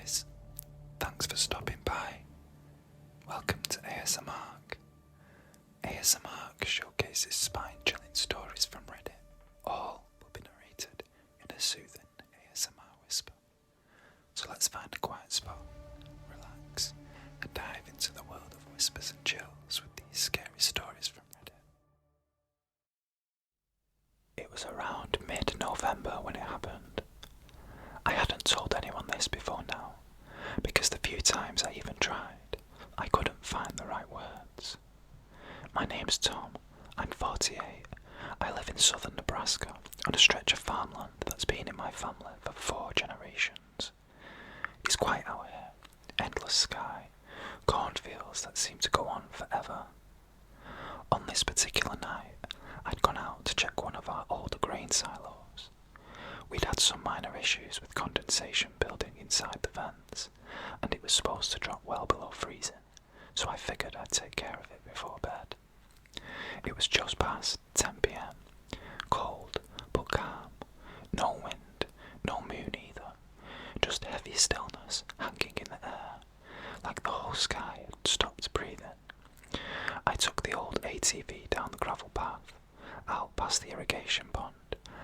guys, thanks for stopping by. Welcome to ASMR. ASMR showcases spine-chilling stories from Reddit. All will be narrated in a soothing ASMR whisper. So let's find a quiet spot, relax, and dive into the world of whispers and chills with these scary stories from Reddit. It was around mid-November when it happened. I hadn't told anyone this before now, because the few times I even tried, I couldn't find the right words. My name's Tom, I'm 48, I live in southern Nebraska, on a stretch of farmland that's been in my family for 4 generations. It's quiet out here, endless sky, cornfields that seem to go on forever. On this particular night, I'd gone out to check one of our older grain silos. We'd had some minor issues with condensation building inside the vents, and it was supposed to drop well below freezing, so I figured I'd take care of it before bed. It was just past 10 p.m, cold but calm, no wind, no moon either, just heavy stillness hanging in the air, like the whole sky had stopped breathing. I took the old ATV down the gravel path, out past the irrigation pond,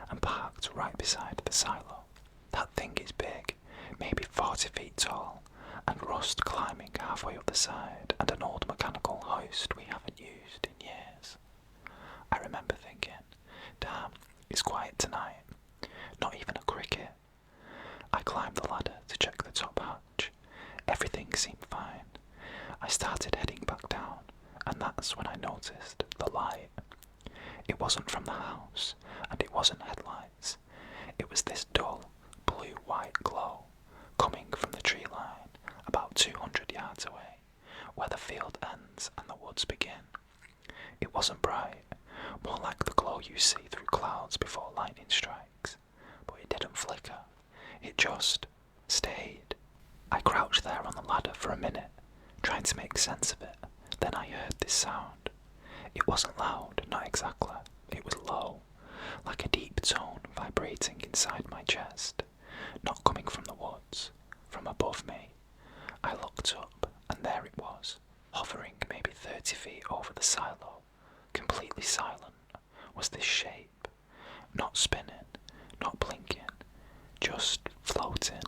and parked right beside the silo. That thing is big, maybe 40 feet tall, and rust climbing halfway up the side, and an old mechanical hoist we haven't used in years. I remember thinking, damn, it's quiet tonight, not even a cricket. I climbed the ladder to check the top hatch. Everything seemed fine. I started heading back down, and that's when I noticed the light. It wasn't from the house, and it wasn't headlights. It was this dull, blue-white glow, coming from the tree line, about 200 yards away, where the field ends and the woods begin. It wasn't bright, more like the glow you see through clouds before lightning strikes, but it didn't flicker. It just stayed. I crouched there on the ladder for a minute, trying to make sense of it. Then I heard this sound. It wasn't loud, not exactly. It was low, like a deep tone vibrating inside my chest, not coming from the woods, from above me. I looked up, and there it was, hovering maybe 30 feet over the silo, completely silent, was this shape, not spinning, not blinking, just floating.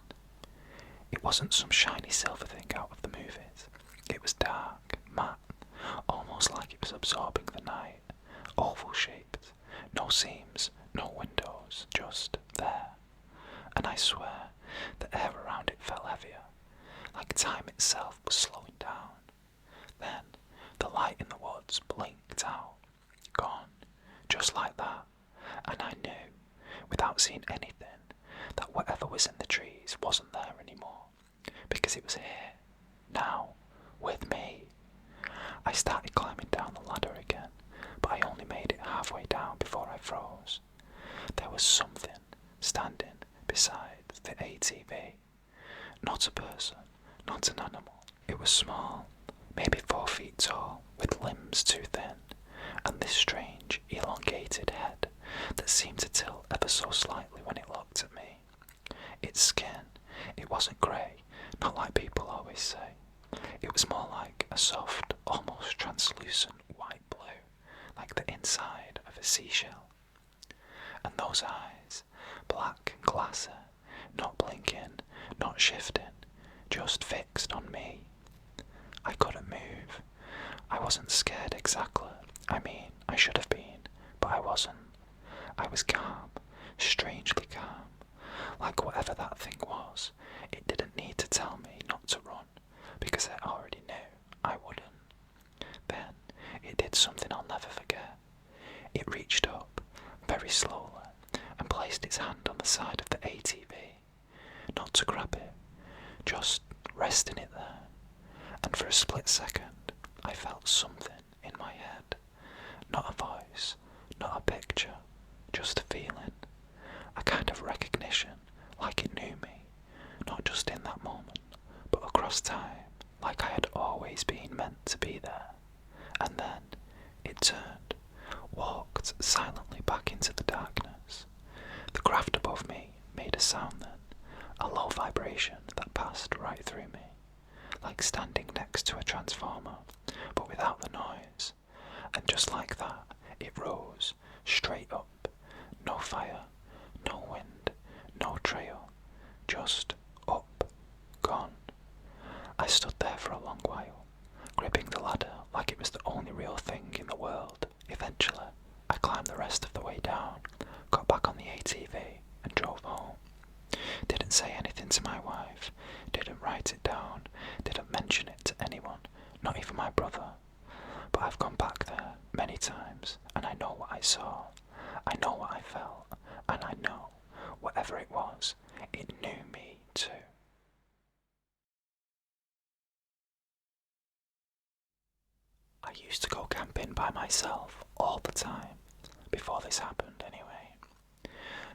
It wasn't some shiny silver thing out of the movies. It was dark, matte, almost like it was absorbing the night, oval-shaped, no seams, no windows, just there. And I swear, the air around it felt heavier, like time itself was slowing down. Then, the light in the woods blinked out, gone, just like that, and I knew, without seeing anything, that whatever was in the trees wasn't there anymore, because it was here, now, with me. I started climbing down the ladder again, but I only made it halfway down before I froze. There was something standing beside the ATV. Not a person, not an animal. It was small, maybe 4 feet tall, with limbs too thin, and this strange, elongated head that seemed to tilt ever so slightly when it looked at me. Its skin, it wasn't grey, not like people always say. It was more like a soft, almost translucent white blue, like the inside of a seashell. And those eyes, black and glassy, not blinking, not shifting, just fixed on me. I couldn't move. I wasn't scared exactly. I mean, I should have been, but I wasn't. I was calm, strangely calm, like whatever that thing was, it didn't need to tell me not to run, because I already knew I wouldn't. Then, it did something I'll never forget. It reached up, very slowly, and placed its hand on the side of the ATV, not to grab it, just resting it there, and for a split second, I felt something in my head. Not a voice, not a picture, just a feeling, a kind of recognition, like it knew me, not just in that moment, but across time, like I had always been meant to be there. And then it turned, walked silently back into the darkness. The craft above me made a sound then, a low vibration that passed right through me, like standing next to a transformer, but without the noise. And just like that, it rose, straight up. No fire, no wind, no trail, just up, gone. I stood there for a long while, gripping the ladder like it was the only real thing in the world. Eventually, I climbed the rest of the way down, got back on the ATV, and drove home. Didn't say anything to my wife, didn't write it down, didn't mention it to anyone, not even my brother. But I've gone back there many times, and I know what I saw, I know what I felt, and I know, whatever it was, it knew me too. I used to go camping by myself all the time, before this happened anyway.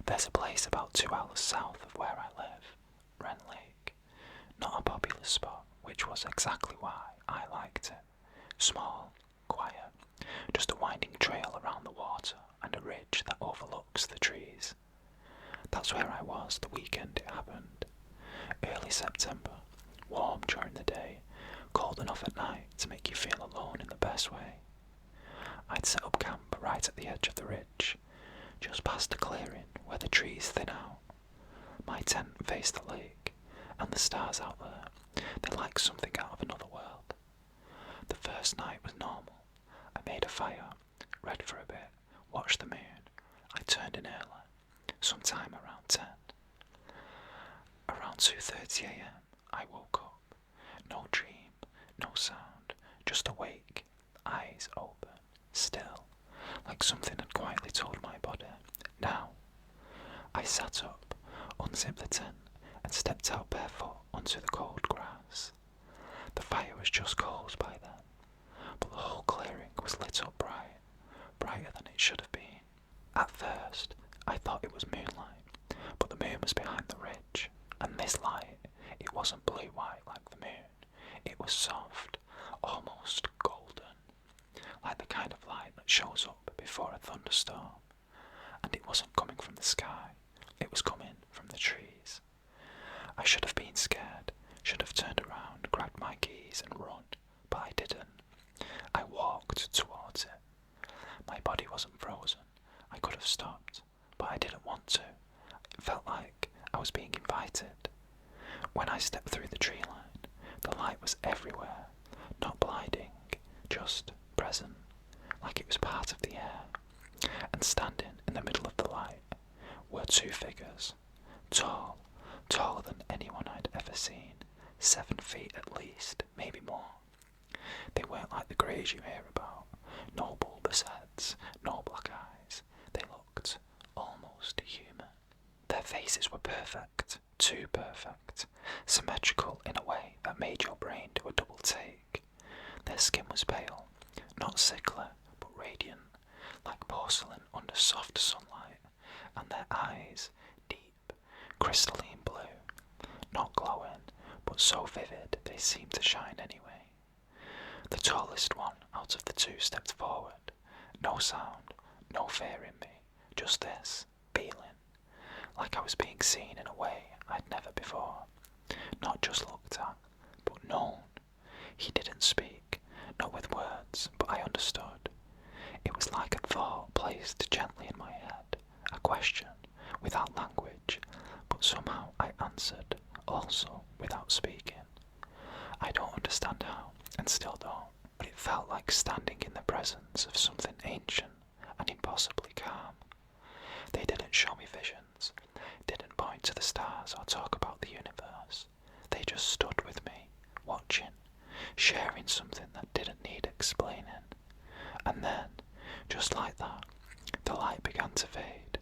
There's a place about 2 hours south of where I live, Wren Lake. Not a popular spot, which was exactly why I liked it. Small, quiet, just a winding trail around the water and a ridge that overlooks the trees. That's where I was the weekend it happened. Early September, warm during the day, cold enough at night to make you feel alone in the best way. I'd set up camp right at the edge of the ridge, just past a clearing where the trees thin out. My tent faced the lake, and the stars out there, they're like something out of another world. The first night was normal. I made a fire, read for a bit, watched the moon. I turned in early, sometime around 10. Around 2:30 a.m. I woke up. No dream, no sound, just awake, eyes open, still, like something had quietly told my body, now. I sat up, unzipped the tent, and stepped out barefoot onto the cold grass. The fire was just coals by then, but the whole clearing was lit up bright, brighter than it should have been. At first, I thought it was moonlight, but the moon was behind the ridge, and this light, it wasn't blue-white like the moon. It was soft, almost golden, like the kind of light that shows up before a thunderstorm. And it wasn't coming from the sky, it was coming from the trees. I should have been scared, should have turned around, grabbed my keys and run, but I didn't. I walked towards it. My body wasn't frozen. I could have stopped, but I didn't want to. It felt like I was being invited. When I stepped through the tree line, the light was everywhere, not blinding, just present, like it was part of the air. And standing in the middle of the light were 2 figures, tall, taller than anyone I'd ever seen, 7 feet at least, maybe more. They weren't like the greys you hear about, no bulbous heads, no black eyes. They looked almost human. Their faces were perfect, too perfect, symmetrical in a way that made your brain do a double take. Their skin was pale, not sickly, but radiant, like porcelain under soft sunlight, and their eyes, deep, crystalline blue, not glowing, but so vivid they seemed to shine anyway. The tallest one out of the 2 stepped forward. No sound, no fear in me, just this, feeling, like I was being seen in a way I'd never before. Not just looked at, but known. He didn't speak, not with words, but I understood. It was like a thought placed gently in my head, a question, without language, but somehow I answered, also without speaking. I don't understand how, and still don't, but it felt like standing in the presence of something ancient and impossibly calm. They didn't show me visions, didn't point to the stars or talk about the universe. They just stood with me, watching, sharing something that didn't need explaining. And then, just like that, the light began to fade,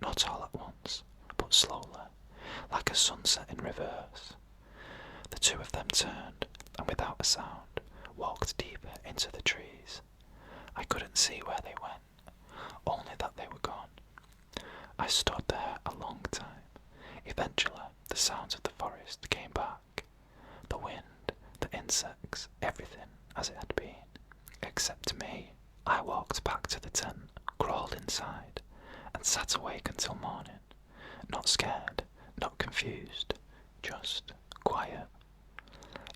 not all at once, but slowly, like a sunset in reverse. The 2 of them turned, and without a sound, walked deeper into the trees. I couldn't see where they went, only that they were gone. I stood there a long time. Eventually, the sounds of the forest came back. The wind, the insects, everything as it had been. Except me. I walked back to the tent, crawled inside, and sat awake until morning. Not scared, not confused, just quiet.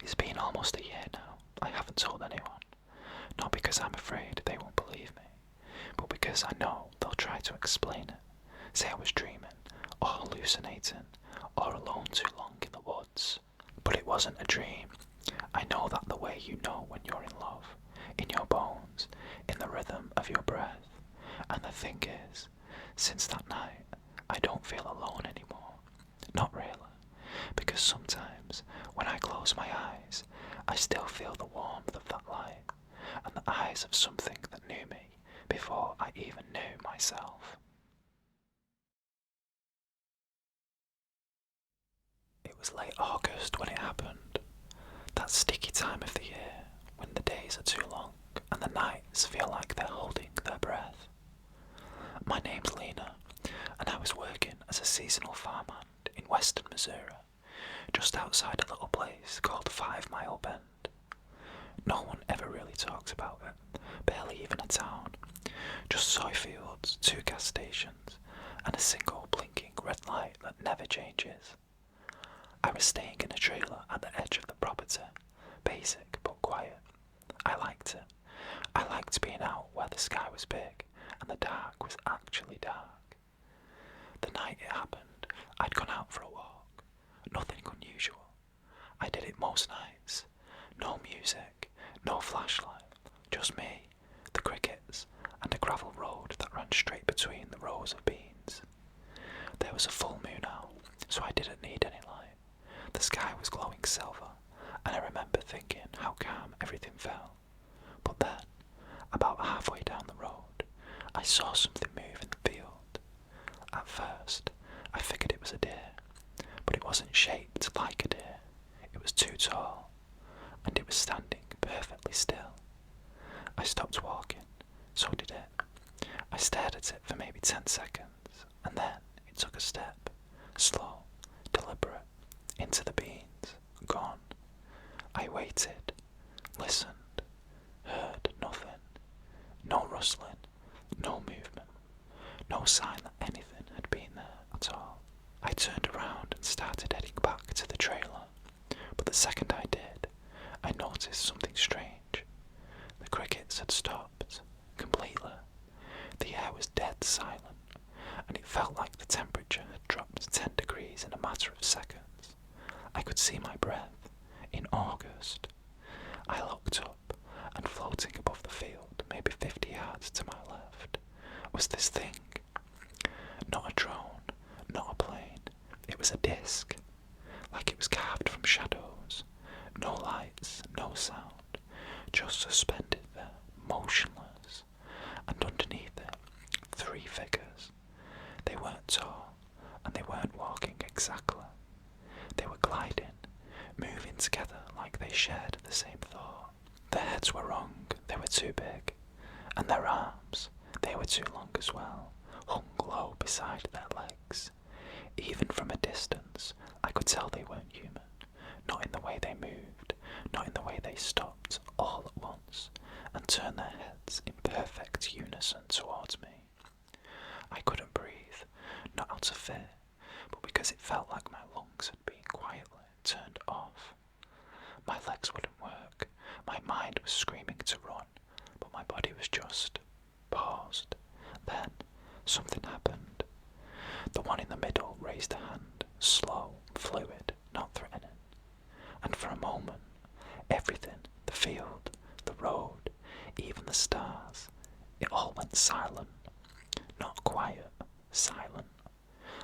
It's been almost a year now. I haven't told anyone. Not because I'm afraid they won't believe me, but because I know they'll try to explain it. Say I was dreaming, or hallucinating, or alone too long in the woods. But it wasn't a dream. I know that the way you know when you're in love, in your bones, in the rhythm of your breath. And the thing is, since that night, I don't feel alone anymore. Not really. Because sometimes, when I close my eyes, I still feel the warmth of that light, and the eyes of something that knew me before I even knew myself. It was late August when it happened. That sticky time of the year, when the days are too long, and the nights feel like they're holding their breath. My name's Lena, and I was working as a seasonal farmhand in western Missouri, just outside a little place called 5 Mile Bend. No one ever really talks about it, barely even a town. Just soy fields, 2 gas stations, and a single blinking red light that never changes. I was staying in a trailer at the edge of the property, basic but quiet. I liked it. I liked being out where the sky was big and the dark was actually dark. The night it happened, I'd gone out for a walk. Nothing unusual. I did it most nights. No music, no flashlight, just me, the crickets, and a gravel road that ran straight between the rows of beans. There was a full moon out, so I didn't need any light. The sky was glowing silver, and I remember thinking how calm everything felt. But then, about halfway down the road, I saw something move in the field. At first, I figured it was a deer, but it wasn't shaped like a deer. It was too tall, and it was standing perfectly still. I stopped walking, so did it. I stared at it for maybe 10 seconds, and then it took a step, slow, deliberate, into the beans, gone. I waited, listened, heard nothing. No rustling, no movement, no sign that anything had been there at all. I turned around and started heading back to the trailer, but the second I did, I noticed something strange. The crickets had stopped, completely. The air was dead silent, and it felt like the temperature had dropped 10 degrees in a matter of seconds. I could see my breath, in August. I looked up, and floating above the field, maybe 50 yards to my left, was this thing. Not a drone, not a plane. It was a disc, like it was carved from shadows. No lights, no sound, just suspended there, motionless. And underneath it, 3 figures. They weren't tall, and they weren't walking exactly. They were gliding, moving together like they shared the same thought. Their heads were wrong, they were too big, and their arms, they were too long as well, hung low beside their legs. Even from a distance, I could tell they weren't human, not in the way they moved, not in the way they stopped all at once, and turned their heads in perfect unison towards me. I couldn't breathe, not out of fear, but because it felt like my lungs had been quietly turned off. My legs wouldn't work, my mind was screaming to run, but my body was just paused. Then, something happened. The one in the middle raised a hand, slow, fluid, not threatening. And for a moment, everything, the field, the road, even the stars, it all went silent. Not quiet, silent,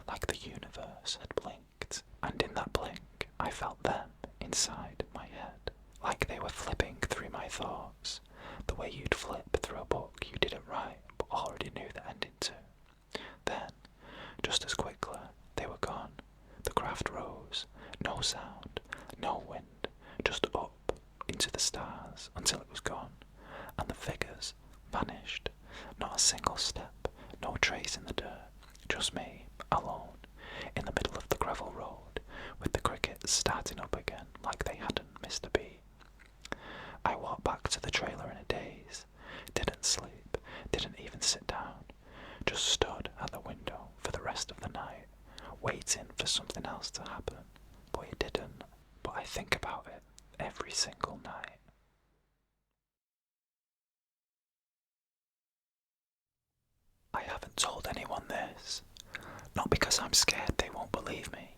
like the universe had blinked. And in that blink, I felt them inside my head, like they were flipping through my thoughts, the way you'd flip through a book you didn't write but already knew the ending to. Then, just as quickly, they were gone. The craft rose, no sound, no wind, just up into the stars until it was gone, and the figures vanished. Not a single step, no trace in the dirt, just me, alone, in the middle of the gravel road, with the crickets starting up again like they hadn't missed a beat. I walked back to the trailer in a daze, didn't sleep, didn't even sit down, just stood at the window for the rest of the night, waiting for something else to happen, but it didn't. But I think about it every single night. I haven't told anyone this, not because I'm scared they won't believe me,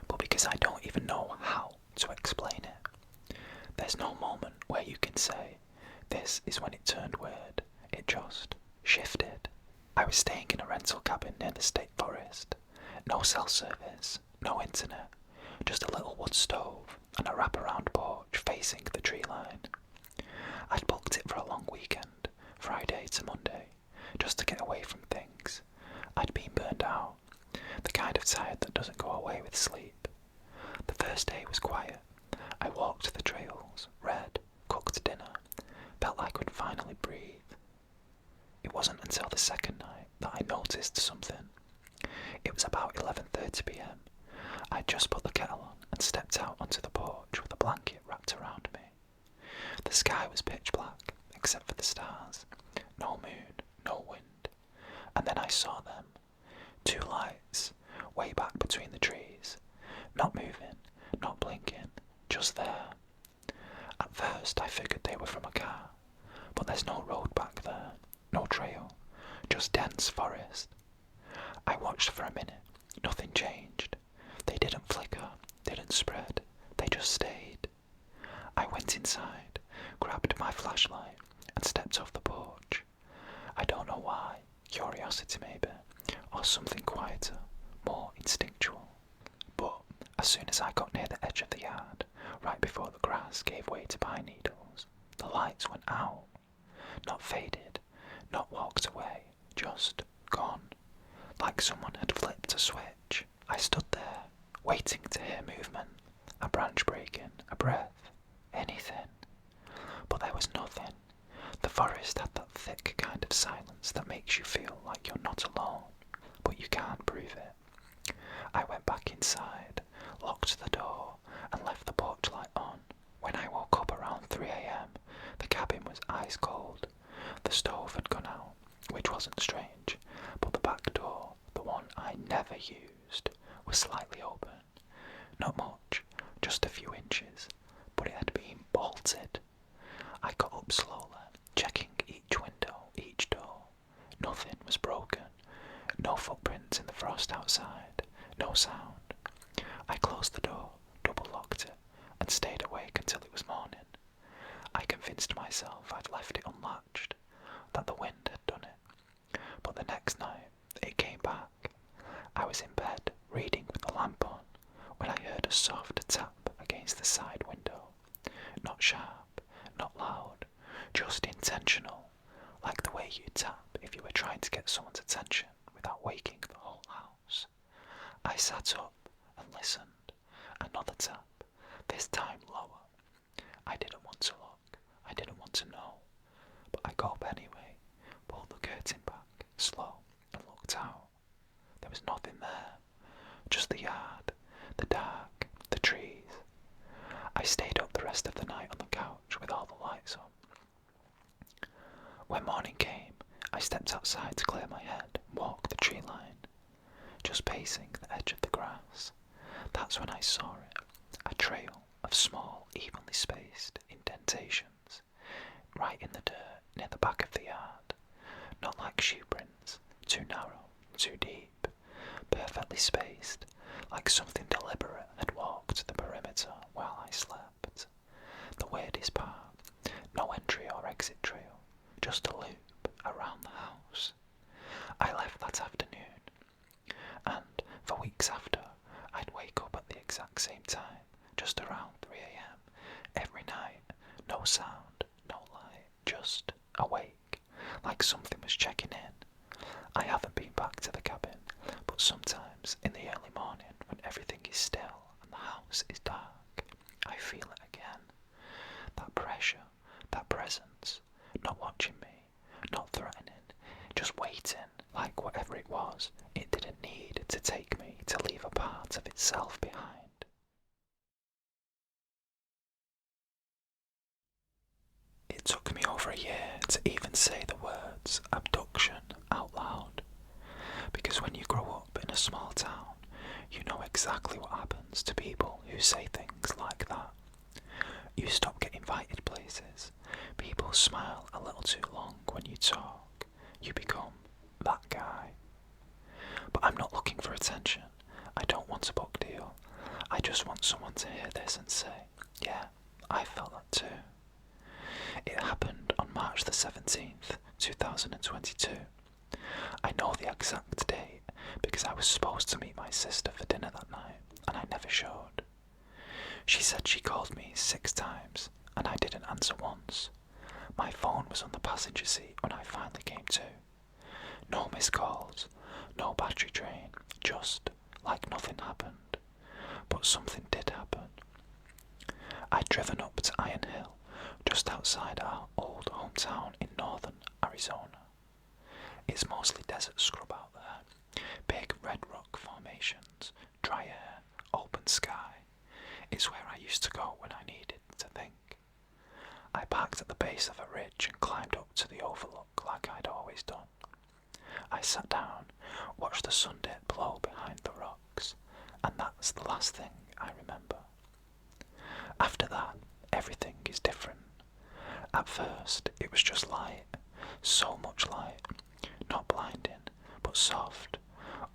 but because I don't even know how to explain it. There's no moment where you can say, this is when it turned weird. It just shifted. I was staying in a rental cabin near the state forest. No cell service, no internet, just a little wood stove and a wraparound porch facing the tree line. I'd booked it for a long weekend, Friday to Monday, just to get away from things. I'd been burned out, the kind of tired that doesn't go away with sleep. The first day was quiet. I walked the trails, read, cooked dinner, felt I could finally breathe. It wasn't until the second night that I noticed something. It was about 11:30 p.m. I'd just put the kettle on and stepped out onto the porch with a blanket wrapped around me. The sky was pitch black, except for the stars. No moon, no wind. And then I saw them. 2 lights, way back between the trees. Not moving, not blinking, just there. At first I figured they were from a car, but there's no road back there, no trail, just dense forest. I watched for a minute, nothing changed. They didn't flicker, didn't spread, they just stayed. I went inside, grabbed my flashlight, and stepped off the porch. I don't know why, curiosity maybe, or something quieter, more instinctual. But as soon as I got near the edge of the yard, right before the grass gave way to pine needles, the lights went out. Not faded, not walked away, just gone. Like someone had flipped a switch. I stood there, waiting to hear movement, a branch breaking, a breath, anything. But there was nothing. The forest had that thick kind of silence that makes you feel like you're not alone, but you can't prove it. I went back inside, locked the door, and left the porch light on. When I woke up around 3 a.m, the cabin was ice cold. The stove had gone out, which wasn't strange, but the back door, the one I never used, was slightly open. Not much, just a few inches, but it had been bolted. I got up slowly, checking each window, each door. Nothing was broken. No footprints in the frost outside. No sound. I closed the door, double-locked it, and stayed awake until it was morning. I convinced myself I'd left it unlatched, that the wind had done it. But the next night, it came back. I was in bed, reading with the lamp on, when I heard a soft tap against the side window. Not sharp, not loud, just intentional, like the way you tap if you were trying to get someone's attention without waking the whole house. I sat up and listened. Another tap, this time lower. I didn't want to look, I didn't want to know, but I got up anyway, pulled the curtain back, slow, and looked out. There was nothing there, just the yard, the dark, the trees. I stayed up the rest of the night on the couch with all the lights on. When morning came, I stepped outside to clear my head and walk the tree line, just pacing the edge of the grass. That's when I saw it, a trail of small, evenly spaced indentations, right in the dirt near the back of the yard. Not like shoe prints, too narrow, too deep, perfectly spaced, like something deliberate had walked the perimeter while I slept. The weirdest part, no entry or exit trail, just a loop around the house. I left that afternoon, and for weeks after, I'd wake up at the exact same time, just around 3 a.m, every night, no sound, no light, just awake, like something was checking in. I haven't been back to the cabin, but sometimes in the early morning when everything is still and the house is dark, I feel it again. That pressure, that presence, not watching me, not threatening, just waiting, like whatever it was, it didn't need to take me to leave a part of itself behind. It took me over a year to even say the words abduction out loud, because when you grow up in a small town, you know exactly what happens to people who say things like that. You stop getting invited places. People smile a little too long when you talk. You become that guy. But I'm not looking for attention. I don't want a book deal. I just want someone to hear this and say, yeah, I felt that too. It happened on March the 17th, 2022. I know the exact date because I was supposed to meet my sister for dinner that night and I never showed. She said she called me 6 times and I didn't answer once. My phone was on the passenger seat when I finally came to. No missed calls, no battery drain, just like nothing happened. But something did happen. I'd driven up to Iron Hill, just outside our old hometown in northern Arizona. It's mostly desert scrub out there. Big red rock formations, dry air, open sky. It's where I used to go when I needed to think. I parked at the base of a ridge and climbed up to the overlook like I'd always done. I sat down, watched the sun dip below behind the rocks, and that's the last thing I remember. After that, everything is different. At first, it was just light, so much light, not blinding, but soft,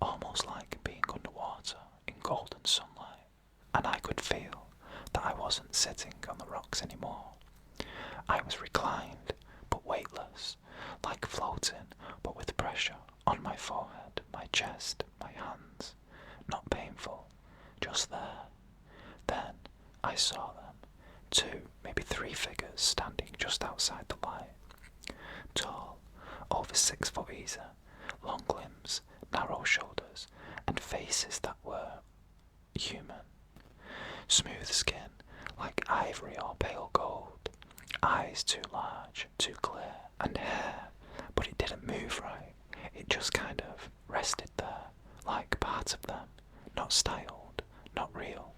almost like being underwater in golden sunlight. And I could feel that I wasn't sitting on the rocks anymore. I was reclined, but weightless, like floating, but with pressure on my forehead, my chest, my hands. Not painful, just there. Then I saw them, 2, maybe 3 figures standing just outside the light. Tall, over 6 foot either, long limbs, narrow shoulders, and faces that were human. Smooth skin, like ivory or pale gold, eyes too large, too clear, and hair, but it didn't move right. It just kind of rested there, like part of them, not styled, not real.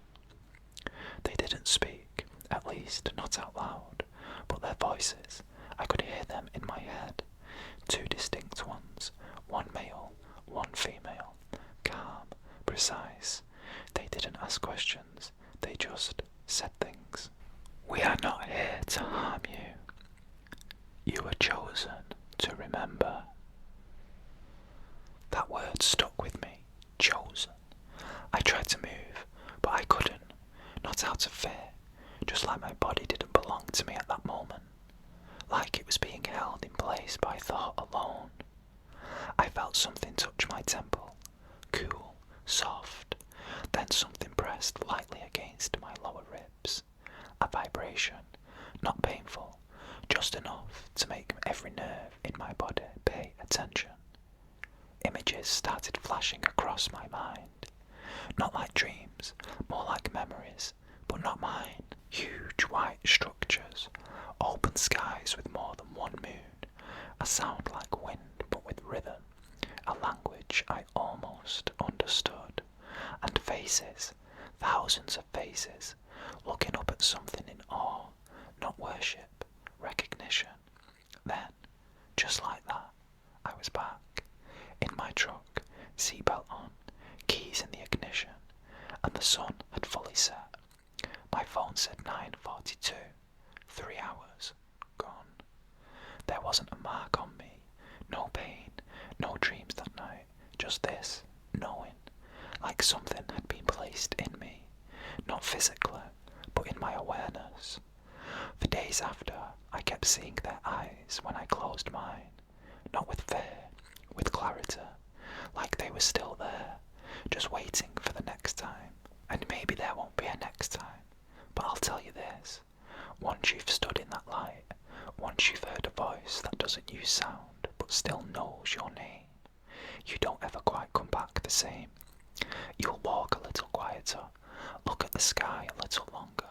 They didn't speak, at least not out loud, but their voices, I could hear them in my head. 2 distinct ones, one male, one female, calm, precise. They didn't ask questions, they just said things. We are not here to harm you. You were chosen to remember. That word stuck with me, chosen. I tried to move, but I couldn't, not out of fear, just like my body didn't belong to me at that moment, like it was being held in place by thought alone. I felt something touch my temple, cool, soft, then something pressed lightly against my lower ribs. A vibration, not painful, just enough to make every nerve in my body pay attention. Images started flashing across my mind, not like dreams, more like memories, but not mine. Huge white structures, open skies with more than one moon, a sound like wind but with rhythm, a language I almost understood, and faces, thousands of faces, looking up at something in awe, not worship, recognition. Then, just like that, I was back, in my truck, seatbelt on, keys in the ignition, and the sun had fully set. My phone said 9:42, 3 hours, gone. There wasn't a mark on me, no pain, no dreams that night, just this, knowing, like something had been placed in me, not physically, but in my awareness. For days after, I kept seeing their eyes when I closed mine, not with fear, with clarity, like they were still there, just waiting for the next time. And maybe there won't be a next time, but I'll tell you this, once you've stood in that light, once you've heard a voice that doesn't use sound, but still knows your name, you don't ever quite come back the same. You'll walk a little quieter, look at the sky a little longer,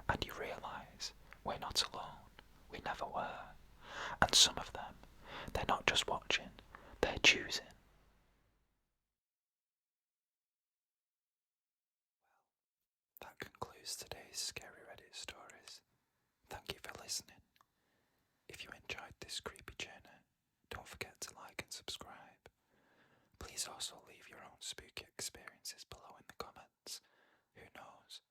and you realise we're not alone, we never were. And some of them, they're not just watching, they're choosing. That concludes today's Scary Reddit stories. Thank you for listening. If you enjoyed this creepy journey, don't forget to like and subscribe. Please also leave your own spooky experiences below in the comments. Who knows,